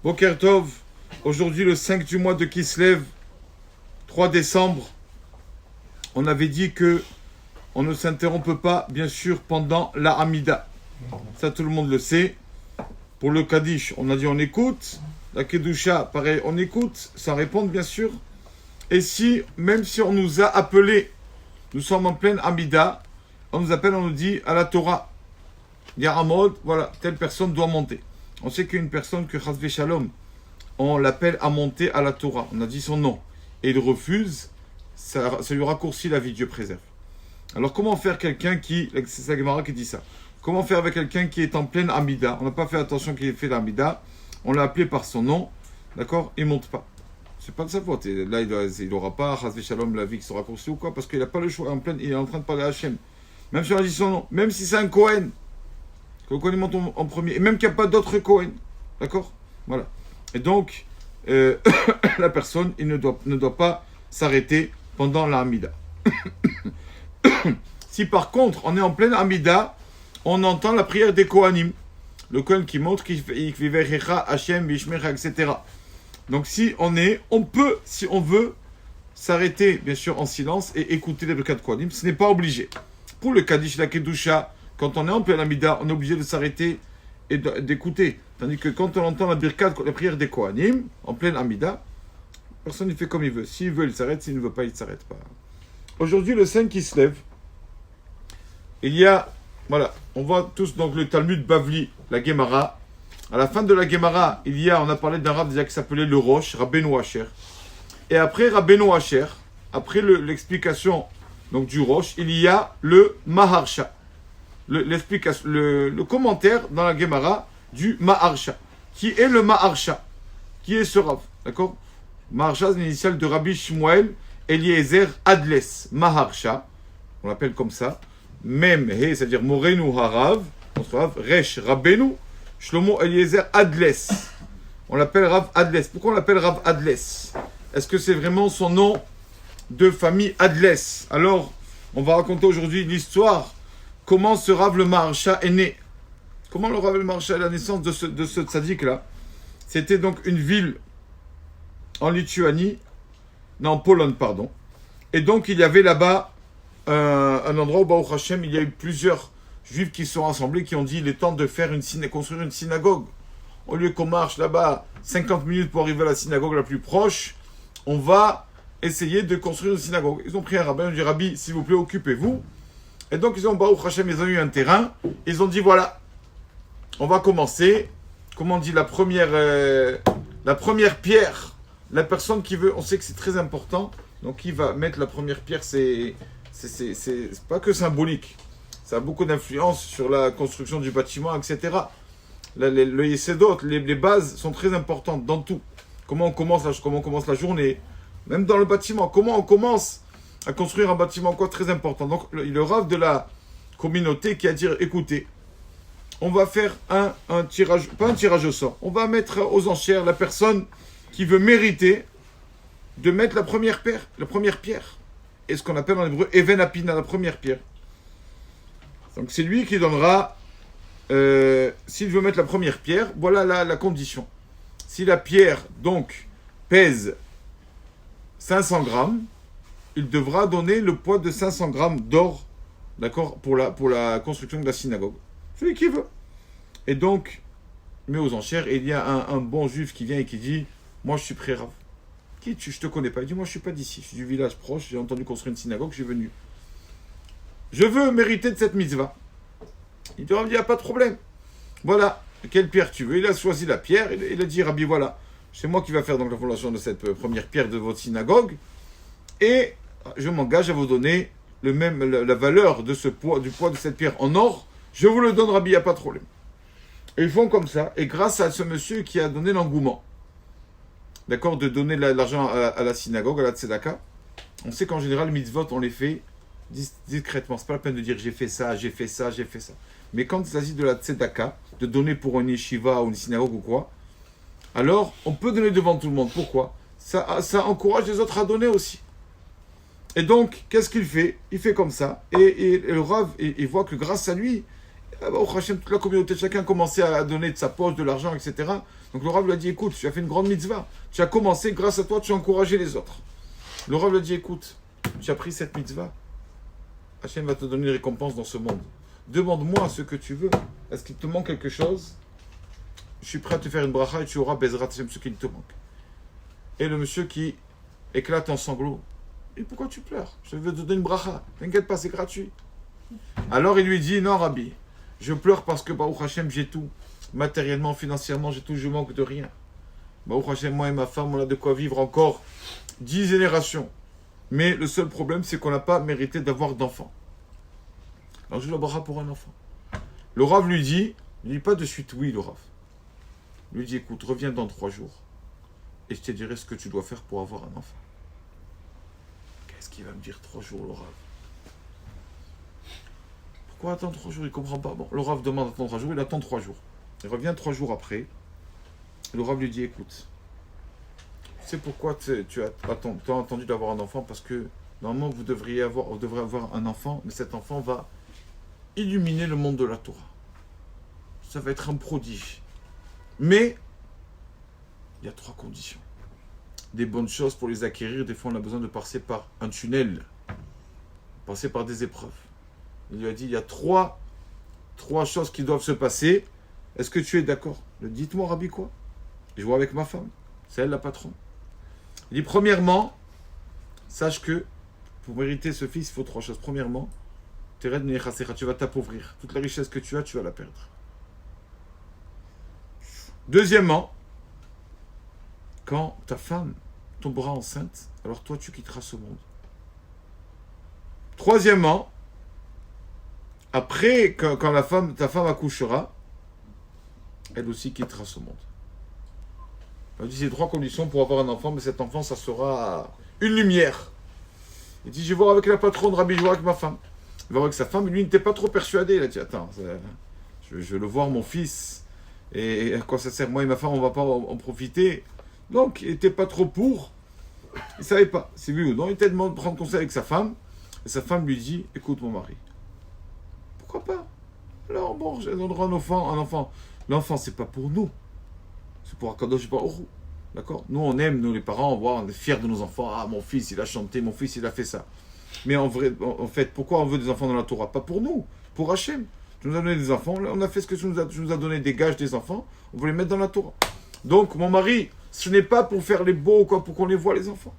Boker Tov, aujourd'hui le 5 du mois de Kislev, 3 décembre, on avait dit que on ne s'interrompt pas, bien sûr, pendant la Hamida. Ça, tout le monde le sait. Pour le Kaddish, on a dit on écoute. La Kedusha, pareil, on écoute, sans répondre, bien sûr. Et si, même si on nous a appelés, nous sommes en pleine Hamida, on nous appelle, on nous dit à la Torah, Yaramod, voilà, telle personne doit monter. On sait qu'une personne que Chazvé Shalom, on l'appelle à monter à la Torah. On a dit son nom. Et il refuse, ça lui raccourcit la vie, Dieu préserve. Alors comment faire quelqu'un qui, c'est sa Gemara qui dit ça, comment faire avec quelqu'un qui est en pleine Hamida? On n'a pas fait attention qu'il ait fait l'Hamida, on l'a appelé par son nom, d'accord? Il ne monte pas. C'est pas de sa faute. Et là, il n'aura pas, Chazvé Shalom, la vie qui sera raccourcie ou quoi, parce qu'il n'a pas le choix. Il est en train de parler à Hachem. Même si on a dit son nom, même si c'est un Kohen, que le Kohen monte en premier, et même qu'il n'y a pas d'autre Kohen, d'accord? Voilà. Et donc, la personne, il ne doit pas s'arrêter pendant la Hamida. Si par contre, on est en pleine Hamida, on entend la prière des Kohanim. Le Kohen qui montre qu'il fait Hachem, Vishmecha, etc. Donc si on peut, si on veut, s'arrêter, bien sûr, en silence et écouter les Birkat Kohanim. Ce n'est pas obligé. Pour le Kaddish, la Kedusha, quand on est en pleine Hamida, on est obligé de s'arrêter et d'écouter. Tandis que quand on entend la Birkat, la prière des Kohanim, en pleine Hamida, personne ne fait comme il veut. S'il veut, il s'arrête. S'il ne veut pas, il ne s'arrête pas. Aujourd'hui, le 5 qui se lève, il y a, voilà, on voit tous donc le Talmud Bavli, la Gemara. À la fin de la Gemara, on a parlé d'un Rav déjà qui s'appelait le Rosh, Rabbeinu Asher. Et après Rabbeinu Asher, après l'explication donc du Rosh, il y a le Maharsha. Le commentaire dans la Gemara du Maharsha. Qui est le Maharsha? Qui est ce Rav? D'accord? Maharsha, c'est l'initiale de Rabbi Shmuel Eliezer Adles. Maharsha, on l'appelle comme ça. Mem, c'est-à-dire Morenu Harav, notre Rav, Resh Rabbeinu, Shlomo Eliezer Adles. On l'appelle Rav Adles. Pourquoi on l'appelle Rav Adles? Est-ce que c'est vraiment son nom de famille Adles? Alors, on va raconter aujourd'hui l'histoire. Comment ce Rav le Maharsha est né? Comment le Rav le Maharsha est la naissance de ce tzaddik-là? C'était donc une ville en Lituanie, non, en Pologne, pardon. Et donc, il y avait là-bas un endroit où, Baruch Hashem, il y a eu plusieurs juifs qui sont rassemblés, qui ont dit il est temps de construire une synagogue. Au lieu qu'on marche là-bas 50 minutes pour arriver à la synagogue la plus proche, on va essayer de construire une synagogue. Ils ont pris un rabbin, ils ont dit Rabbi, s'il vous plaît, occupez-vous. Et donc, Baruch Hashem, ils ont eu un terrain. Ils ont dit voilà, on va commencer. Comment on dit la première pierre. La personne qui veut, on sait que c'est très important. Donc, qui va mettre la première pierre, c'est pas que symbolique. Ça a beaucoup d'influence sur la construction du bâtiment, etc. Le Yesedot, les bases sont très importantes dans tout. Comment on commence la journée, même dans le bâtiment. Comment on commence à construire un bâtiment, quoi, très important. Donc, le Rav de la communauté qui a dit, écoutez, on va faire un tirage, pas un tirage au sort, on va mettre aux enchères la personne qui veut mériter de mettre la première pierre. Et ce qu'on appelle en hébreu Even Apina, la première pierre. Donc c'est lui qui donnera, s'il veut mettre la première pierre, voilà la condition. Si la pierre, donc, pèse 500 grammes, il devra donner le poids de 500 grammes d'or, d'accord, pour la construction de la synagogue. Celui qui veut. Et donc, il met aux enchères, et il y a un bon juif qui vient et qui dit, moi je suis prêt, Rav. Qui je te connais pas. Il dit, moi je suis pas d'ici, je suis du village proche, j'ai entendu construire une synagogue, je suis venu. Je veux mériter de cette mitzvah. Il dit, il n'y a pas de problème. Voilà, quelle pierre tu veux? Il a choisi la pierre, il a dit, Rabbi, voilà, c'est moi qui va faire donc la fondation de cette première pierre de votre synagogue, et je m'engage à vous donner la valeur de du poids de cette pierre en or, je vous le donne, Rabbi, il n'y a pas de problème. Et ils font comme ça, et grâce à ce monsieur qui a donné l'engouement, d'accord, de donner l'argent à la synagogue, à la tzedaka, on sait qu'en général, les mitzvot, on les fait discrètement. C'est pas la peine de dire j'ai fait ça. Mais quand il s'agit de la tzedaka, de donner pour une yeshiva ou une synagogue ou quoi, alors on peut donner devant tout le monde. Pourquoi? Ça encourage les autres à donner aussi. Et donc, qu'est-ce qu'il fait? Il fait comme ça. Et le Rav, il voit que grâce à lui, Ah bah, au Hachem, toute la communauté, chacun commençait à donner de sa poche, de l'argent, etc. Donc le Rav lui a dit, écoute, tu as fait une grande mitzvah. Tu as commencé, grâce à toi, tu as encouragé les autres. Le Rav lui a dit, écoute, tu as pris cette mitzvah. Hachem va te donner une récompense dans ce monde. Demande-moi ce que tu veux. Est-ce qu'il te manque quelque chose? Je suis prêt à te faire une bracha et tu auras Bezrat Hachem ce qu'il te manque. Et le monsieur qui éclate en sanglots. Et pourquoi tu pleures? Je veux te donner une bracha. T'inquiète pas, c'est gratuit. Alors il lui dit, non Rabbi, je pleure parce que Baruch Hashem, j'ai tout. Matériellement, financièrement, j'ai tout, je manque de rien. Baruch Hashem, moi et ma femme, on a de quoi vivre encore 10 générations. Mais le seul problème, c'est qu'on n'a pas mérité d'avoir d'enfants. Alors je la bracha pour un enfant. Le Rav lui dit pas de suite oui, le Rav. Il lui dit, écoute, reviens dans 3 jours. Et je te dirai ce que tu dois faire pour avoir un enfant. Qu'est-ce qu'il va me dire 3 jours, le Rav? Pourquoi attendre 3 jours? Il ne comprend pas. Bon, le Rav demande d'attendre 3 jours, il attend 3 jours. Il revient 3 jours après. Le Rav lui dit, écoute, tu sais pourquoi tu as attendu d'avoir un enfant? Parce que normalement, vous devrez avoir un enfant, mais cet enfant va illuminer le monde de la Torah. Ça va être un prodige. Mais, il y a 3 conditions. Des bonnes choses pour les acquérir, des fois on a besoin de passer par un tunnel, passer par des épreuves. Il lui a dit, il y a trois choses qui doivent se passer. Est-ce que tu es d'accord? Dites-moi, Rabbi, quoi? Je vois avec ma femme. C'est elle la patronne. Il dit, premièrement, sache que pour mériter ce fils, il faut 3 choses. Premièrement, tu vas t'appauvrir. Toute la richesse que tu as, tu vas la perdre. Deuxièmement, quand ta femme tombera enceinte, alors toi, tu quitteras ce monde. Troisièmement, après, quand ta femme accouchera, elle aussi quittera ce monde. Il dit, c'est 3 conditions pour avoir un enfant, mais cet enfant, ça sera une lumière. Il dit, je vais voir avec la patronne, Rabbi, je vais voir avec ma femme. Il va voir avec sa femme, lui n'était pas trop persuadé. Il a dit, attends, je veux le voir, mon fils. Et à quoi ça sert? Moi et ma femme, on ne va pas en profiter. Donc, il n'était pas trop pour. Il ne savait pas si oui ou non. Il était demandé de prendre conseil avec sa femme. Et sa femme lui dit, écoute mon mari, pourquoi pas? Alors bon, je donnerai un enfant. L'enfant, c'est pas pour nous. C'est pour Akadosh Baruch Hu. D'accord? Nous, on aime, nous les parents, on est fiers de nos enfants. Ah, mon fils, il a chanté, mon fils, il a fait ça. Mais en fait, pourquoi on veut des enfants dans la Torah? Pas pour nous, pour Hachem. Tu nous as donné des enfants, on a fait ce que tu nous as donné, des gages des enfants, on veut les mettre dans la Torah. Donc, mon mari, ce n'est pas pour faire les beaux, quoi, pour qu'on les voit, les enfants.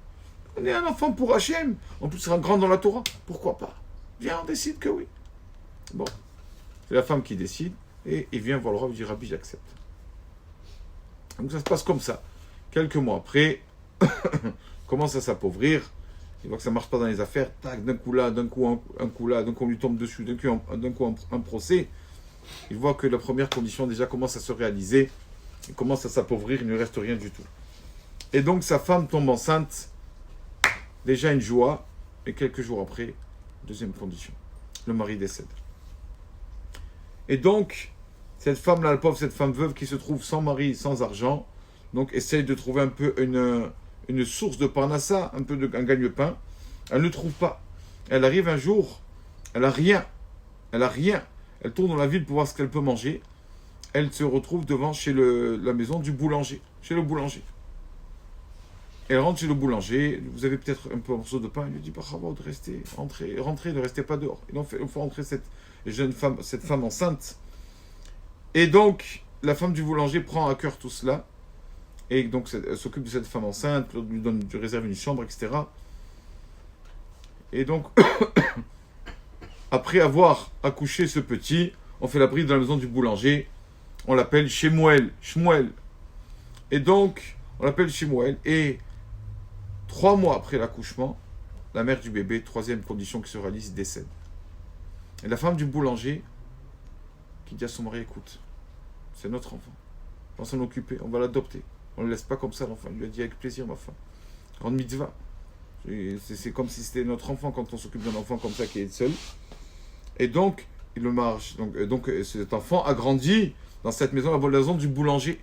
On est un enfant pour Hachem. En plus, il sera grand dans la Torah. Pourquoi pas? Viens, on décide que oui. Bon. C'est la femme qui décide, et il vient voir le Rav, il dit, Rabbi, j'accepte. Donc ça se passe comme ça. Quelques mois après, commence à s'appauvrir. Il voit que ça ne marche pas dans les affaires. Tac, d'un coup là, d'un coup un coup là, d'un coup on lui tombe dessus, d'un coup un procès. Il voit que la première condition déjà commence à se réaliser. Il commence à s'appauvrir, il ne lui reste rien du tout. Et donc sa femme tombe enceinte. Déjà une joie. Et quelques jours après, deuxième condition. Le mari décède. Et donc, cette femme-là, la pauvre, cette femme veuve qui se trouve sans mari, sans argent, donc essaye de trouver un peu une source de parnassa, un peu un gagne-pain. Elle ne trouve pas. Elle arrive un jour, elle a rien. Elle tourne dans la ville pour voir ce qu'elle peut manger. Elle se retrouve chez la maison du boulanger, chez le boulanger. Elle rentre chez le boulanger. Vous avez peut-être un peu un morceau de pain. Il lui dit, bravo, rentrez, ne restez pas dehors. Il faut rentrer cette femme enceinte. Et donc, la femme du boulanger prend à cœur tout cela. Et donc, elle s'occupe de cette femme enceinte, lui réserve une chambre, etc. Et donc, après avoir accouché ce petit, on fait la prise dans la maison du boulanger. On l'appelle Shmuel. Et donc, on l'appelle Shmuel. Et 3 mois après l'accouchement, la mère du bébé, 3e condition qui se réalise, décède. Et la femme du boulanger, qui dit à son mari, écoute, c'est notre enfant. On va s'en occuper, on va l'adopter. On ne le laisse pas comme ça, l'enfant. Il lui a dit avec plaisir, ma femme. Grande mitzvah. C'est comme si c'était notre enfant quand on s'occupe d'un enfant comme ça qui est seul. Et donc, il le marche. Donc cet enfant a grandi dans cette maison, la maison du boulanger.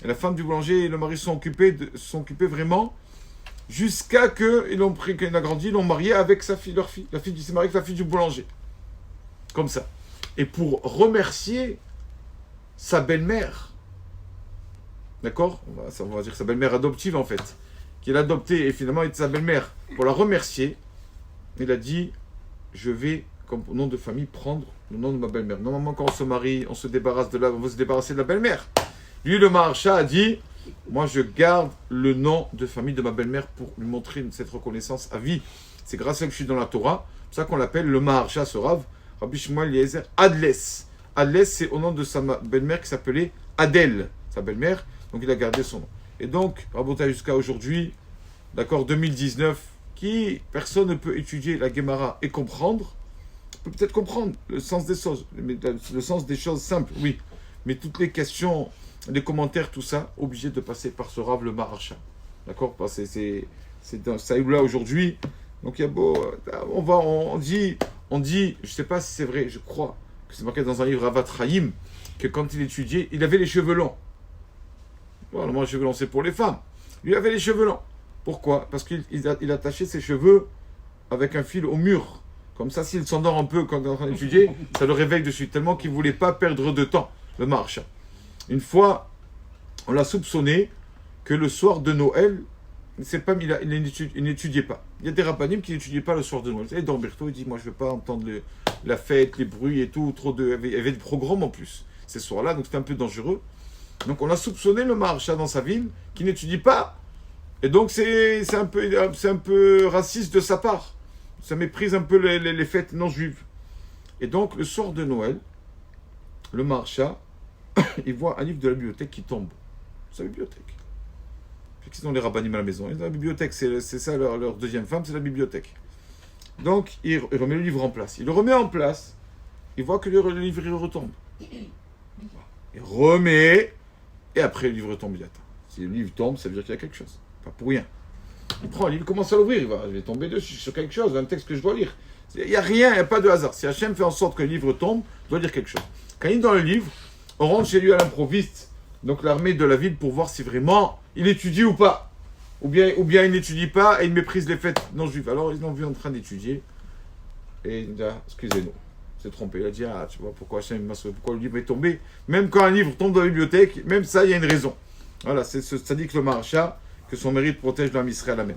Et la femme du boulanger et le mari sont occupés vraiment jusqu'à qu'ils ont pris, quand il a grandi, ils l'ont marié avec leur fille. La fille s'est mariée avec la fille du boulanger. Comme ça. et pour remercier sa belle-mère. D'accord, on va dire sa belle-mère adoptive en fait, qu'il a adoptée et finalement était sa belle-mère. Pour la remercier, il a dit, je vais, comme nom de famille, prendre le nom de ma belle-mère. Normalement, quand on se marie, on se débarrasse de on veut se débarrasser de la belle-mère. Lui, le Maharsha, a dit, moi je garde le nom de famille de ma belle-mère pour lui montrer cette reconnaissance à vie. C'est grâce à ça que je suis dans la Torah. C'est pour ça qu'on l'appelle le Maharsha, ce Rav, Rabbi Shmuel Eliezer Adles. Adles, c'est au nom de sa belle-mère qui s'appelait Adèle, sa belle-mère. Donc il a gardé son nom. Et donc, Rabotai, jusqu'à aujourd'hui, d'accord, 2019, personne ne peut étudier la Gemara et comprendre, peut-être comprendre le sens des choses, le sens des choses simples, oui. Mais toutes les questions, les commentaires, tout ça, obligé de passer par ce Rav le Maharsha. D'accord? C'est dans Saïoula aujourd'hui. Donc il y a beau, on dit, je ne sais pas si c'est vrai, je crois que c'est marqué dans un livre Avat Chaim, que quand il étudiait, il avait les cheveux longs. Voilà, moi les cheveux longs c'est pour les femmes. Lui avait les cheveux longs. Pourquoi? Parce qu'il attachait ses cheveux avec un fil au mur. Comme ça, s'il s'endort un peu quand il est en train d'étudier, ça le réveille dessus, tellement qu'il ne voulait pas perdre de temps, le Maharsha. Une fois, on l'a soupçonné que le soir de Noël, il n'étudiait pas. Il y a des rabbanim qui n'étudiaient pas le soir de Noël. Et Dorberto, il dit, moi je ne veux pas entendre la fête, les bruits et tout, il y avait des programmes en plus, ces soirs-là, donc c'était un peu dangereux. Donc on a soupçonné le Maharsha dans sa ville, qui n'étudie pas. Et donc c'est un peu raciste de sa part. Ça méprise un peu les fêtes non juives. Et donc le soir de Noël, le Maharsha, il voit un livre de la bibliothèque qui tombe. Sa bibliothèque. Ils ont les rabbanim à la maison. Et dans la bibliothèque, c'est ça leur deuxième femme, c'est la bibliothèque. Donc il remet le livre en place. Il le remet en place, il voit que le livre il retombe. Il remet, et après le livre tombe, il attend. Si le livre tombe, ça veut dire qu'il y a quelque chose. Pas pour rien. Il prend le livre, il commence à l'ouvrir, je vais tomber dessus sur quelque chose, un texte que je dois lire. Il n'y a rien, il n'y a pas de hasard. Si Hachem fait en sorte que le livre tombe, il doit dire quelque chose. Quand il est dans le livre, on rentre chez lui à l'improviste, donc l'armée de la ville, pour voir si vraiment il étudie ou pas. Ou bien il n'étudie pas et il méprise les fêtes non juives. Alors ils l'ont vu en train d'étudier, et il dit, excusez-nous, s'est trompé. Il a dit, tu vois, pourquoi Hachem m'a sauvé, pourquoi le livre est tombé. Même quand un livre tombe dans la bibliothèque, même ça, il y a une raison. Voilà, ça dit que le Maharsha, que son mérite protège l'homme Israël. Amen.